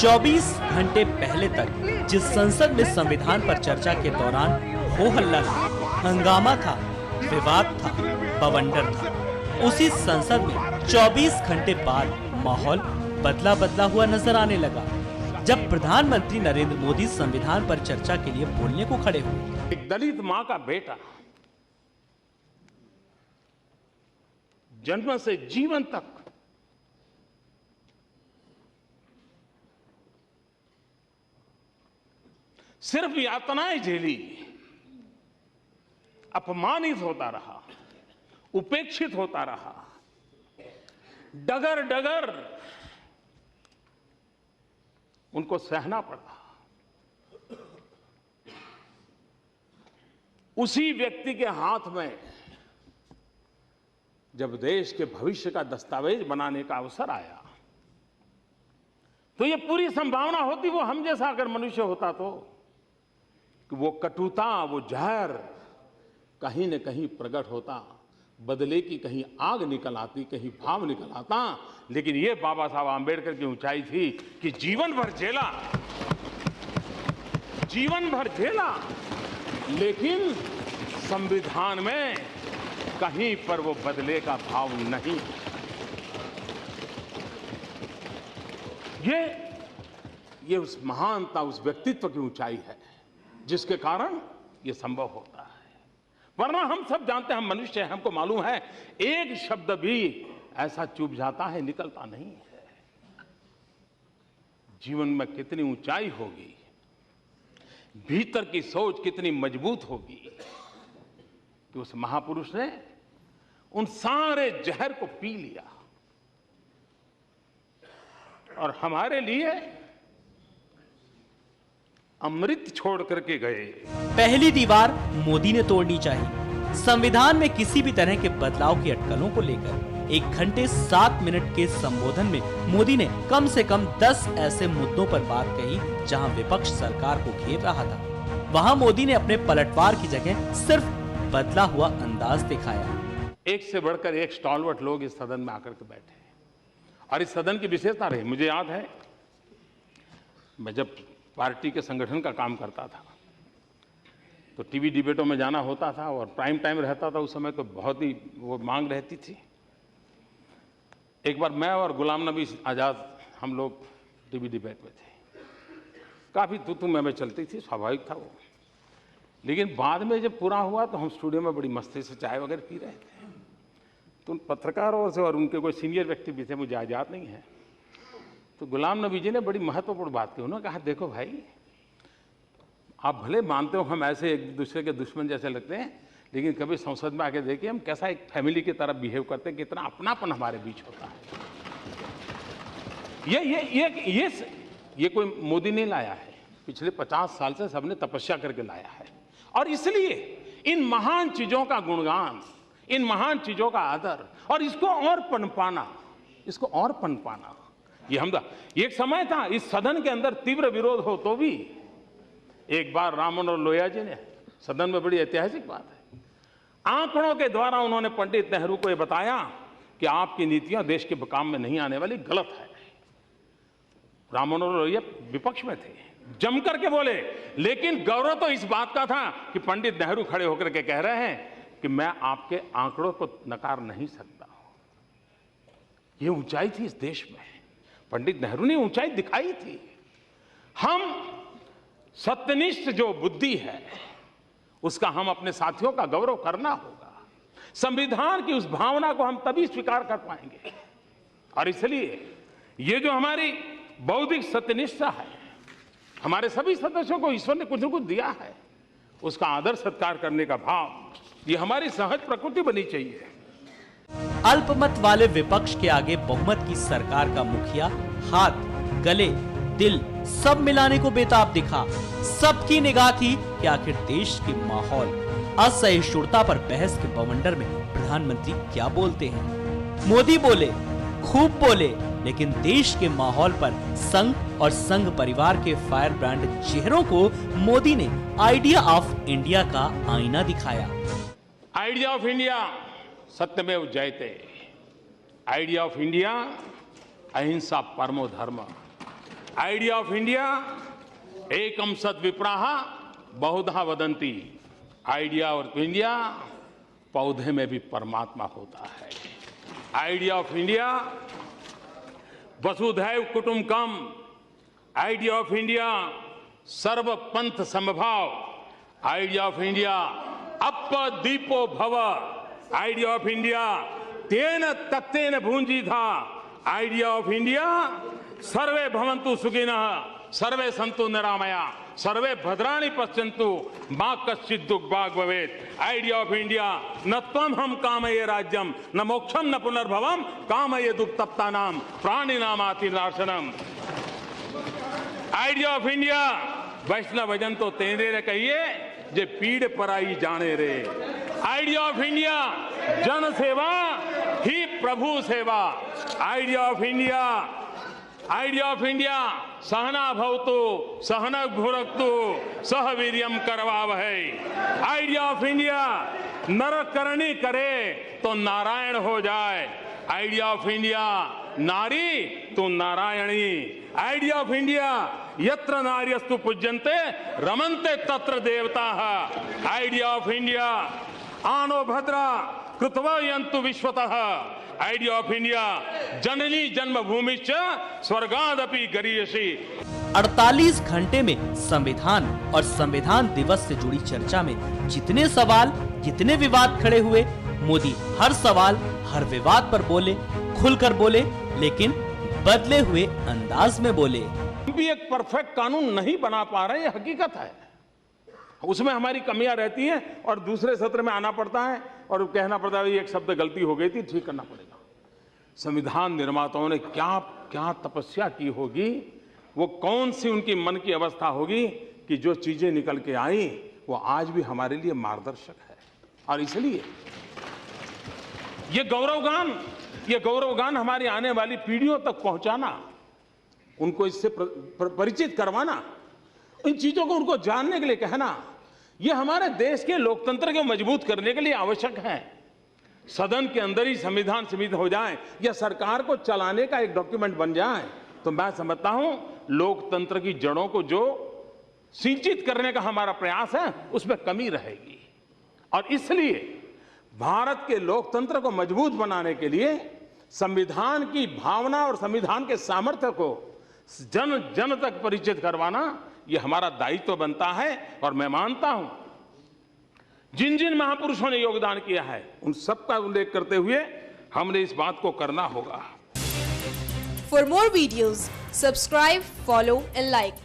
24 घंटे पहले तक जिस संसद में संविधान पर चर्चा के दौरान हो हल्ला था, हंगामा था, विवाद था, बवंडर था, उसी संसद में 24 घंटे बाद माहौल बदला हुआ नजर आने लगा जब प्रधानमंत्री नरेंद्र मोदी संविधान पर चर्चा के लिए बोलने को खड़े हुए। एक दलित मां का बेटा जन्म से जीवन तक सिर्फ यातनाएं झेली, अपमानित होता रहा, उपेक्षित होता रहा, डगर डगर उनको सहना पड़ा। उसी व्यक्ति के हाथ में जब देश के भविष्य का दस्तावेज बनाने का अवसर आया तो ये पूरी संभावना होती, वो हम जैसा अगर मनुष्य होता तो, कि वो कटुता, वो जहर कहीं न कहीं प्रकट होता, बदले की कहीं आग निकल आती, कहीं भाव निकल आता। लेकिन ये बाबा साहब आंबेडकर की ऊंचाई थी कि जीवन भर झेला, लेकिन संविधान में कहीं पर वो बदले का भाव नहीं। ये उस महानता, उस व्यक्तित्व की ऊंचाई है जिसके कारण ये संभव होता है। वरना हम सब जानते हैं, हम मनुष्य हैं, हमको मालूम है एक शब्द भी ऐसा चुप जाता है, निकलता नहीं है। जीवन में कितनी ऊंचाई होगी, भीतर की सोच कितनी मजबूत होगी कि उस महापुरुष ने उन सारे जहर को पी लिया और हमारे लिए अमृत छोड़ करके गए। पहली दीवार मोदी ने तोड़नी चाहिए। संविधान में किसी भी तरह के बदलाव की अटकलों को लेकर 1 घंटे 7 मिनट के संबोधन में मोदी ने कम से कम 10 ऐसे मुद्दों पर बात कही जहां विपक्ष सरकार को घेर रहा था। वहां मोदी ने अपने पलटवार की जगह सिर्फ बदला हुआ अंदाज दिखाया। एक से बढ़कर एक स्टॉलवर्ट लोग इस सदन में आकर के बैठे और इस सदन की विशेषता रही। मुझे याद है, मैं जब पार्टी के संगठन का काम करता था तो टीवी डिबेटों में जाना होता था और प्राइम टाइम रहता था। उस समय तो बहुत ही वो मांग रहती थी। एक बार मैं और गुलाम नबी आज़ाद हम लोग टीवी डिबेट में थे। काफ़ी तू मैं चलती थी, स्वाभाविक था वो। लेकिन बाद में जब पूरा हुआ तो हम स्टूडियो में बड़ी मस्ती से चाय वगैरह पी रहे थे। तो उन पत्रकारों से और उनके कोई सीनियर व्यक्ति भी थे, मुझे याद नहीं है, तो गुलाम नबी जी ने बड़ी महत्वपूर्ण बात की। उन्होंने कहा, देखो भाई, आप भले मानते हो हम ऐसे एक दूसरे के दुश्मन जैसे लगते हैं, लेकिन कभी संसद में आके देखिए हम कैसा एक फैमिली की तरह बिहेव करते हैं, कितना अपनापन हमारे बीच होता है। ये कोई मोदी नहीं लाया है, पिछले 50 साल से सबने तपस्या करके लाया है। और इसलिए इन महान चीजों का गुणगान, इन महान चीजों का आदर और इसको और पनपाना, ये एक समय था इस सदन के अंदर तीव्र विरोध हो तो भी एक बार राम मनोहर लोहिया जी ने, सदन में बड़ी ऐतिहासिक बात है, आंकड़ों के द्वारा उन्होंने पंडित नेहरू को यह बताया कि आपकी नीतियां देश के काम में नहीं आने वाली, गलत है। राम मनोहर लोहिया विपक्ष में थे, जम करके बोले, लेकिन गौरव तो इस बात का था कि पंडित नेहरू खड़े होकर के कह रहे हैं कि मैं आपके आंकड़ों को नकार नहीं सकता। ये ऊंचाई थी इस देश में, पंडित नेहरू ने ऊंचाई दिखाई थी। हम सत्यनिष्ठ जो बुद्धि है उसका हम अपने साथियों का गौरव करना होगा। संविधान की उस भावना को हम तभी स्वीकार कर पाएंगे। और इसलिए ये जो हमारी बौद्धिक सत्यनिष्ठा है, हमारे सभी सदस्यों को ईश्वर ने कुछ न कुछ दिया है, उसका आदर सत्कार करने का भाव, ये हमारी सहज प्रकृति बनी चाहिए। अल्पमत वाले विपक्ष के आगे बहुमत की सरकार का मुखिया हाथ, गले, दिल सब मिलाने को बेताब दिखा। सबकी निगाह थी कि आखिर देश के माहौल, असहिष्णुता पर बहस के बवंडर में प्रधानमंत्री क्या बोलते हैं। मोदी बोले, खूब बोले, लेकिन देश के माहौल पर संघ और संघ परिवार के फायर ब्रांड चेहरों को मोदी ने आइडिया ऑफ इंडिया का आईना दिखाया। आइडिया ऑफ इंडिया सत्यमेव जयते। आइडिया ऑफ इंडिया अहिंसा परमो धर्म। आइडिया ऑफ इंडिया एकम सद विप्राह बहुधा वदंती। आइडिया ऑफ इंडिया पौधे में भी परमात्मा होता है। आइडिया ऑफ इंडिया वसुधैव कुटुंबकम। आइडिया ऑफ इंडिया सर्व पंथ समभाव। आइडिया ऑफ इंडिया अप दीपो भव। आइडिया ऑफ इंडिया तेन तत्तेन भुंजी था। आइडिया ऑफ इंडिया सर्वे भवन्तु सुखिनः सर्वे सन्तु निरामया सर्वे भद्राणि पश्यन्तु मा कश्चित् दुर्भाग् भवेत्। आइडिया ऑफ इंडिया न त्वं हम कामये राज्यम न मोक्षम न पुनर्भवम कामये दुक्तप्तानाम प्राणिनामाति नाशनम। आइडिया ऑफ इंडिया वैष्णव भजन तो तेरे रे कहिए जे पीड़ पराई जाने रे। आइडिया ऑफ इंडिया जन सेवा ही प्रभु सेवा। आइडिया ऑफ इंडिया सहना भवतु सहना भुनक्तु सह वीर्यम करवावहै। आइडिया ऑफ इंडिया नर करनी करे तो नारायण हो जाए। आइडिया ऑफ इंडिया नारी तो नारायणी। आइडिया ऑफ इंडिया यत्र नार्यस्तु पूज्यन्ते रमन्ते तत्र देवताः। आइडिया ऑफ इंडिया आनो भद्रा कृत्वा यन्तु विश्वतः। आइडिया ऑफ इंडिया जननी जन्मभूमिश्च स्वर्गादपि गरीयसी। 48 घंटे में संविधान और संविधान दिवस से जुड़ी चर्चा में जितने सवाल जितने विवाद खड़े हुए, मोदी हर सवाल हर विवाद पर बोले, खुलकर बोले, लेकिन बदले हुए अंदाज में बोले। हम भी एक परफेक्ट कानून नहीं बना पा रहे, ये हकीकत है। उसमें हमारी कमियां रहती हैं और दूसरे सत्र में आना पड़ता है और कहना पड़ता है एक शब्द गलती हो गई थी, ठीक करना पड़ेगा। संविधान निर्माताओं ने क्या क्या तपस्या की होगी, वो कौन सी उनकी मन की अवस्था होगी कि जो चीजें निकल के आई वो आज भी हमारे लिए मार्गदर्शक है। और इसलिए ये गौरवगान हमारी आने वाली पीढ़ियों तक पहुंचाना, उनको इससे परिचित करवाना, इन चीजों को उनको जानने के लिए कहना, यह हमारे देश के लोकतंत्र को मजबूत करने के लिए आवश्यक है। सदन के अंदर ही संविधान सीमित हो जाए या सरकार को चलाने का एक डॉक्यूमेंट बन जाए तो मैं समझता हूं लोकतंत्र की जड़ों को जो सिंचित करने का हमारा प्रयास है उसमें कमी रहेगी। और इसलिए भारत के लोकतंत्र को मजबूत बनाने के लिए संविधान की भावना और संविधान के सामर्थ्य को जन जन तक परिचित करवाना ये हमारा दायित्व बनता है। और मैं मानता हूं जिन जिन महापुरुषों ने योगदान किया है उन सबका उल्लेख करते हुए हमने इस बात को करना होगा। For more videos, subscribe, follow and like.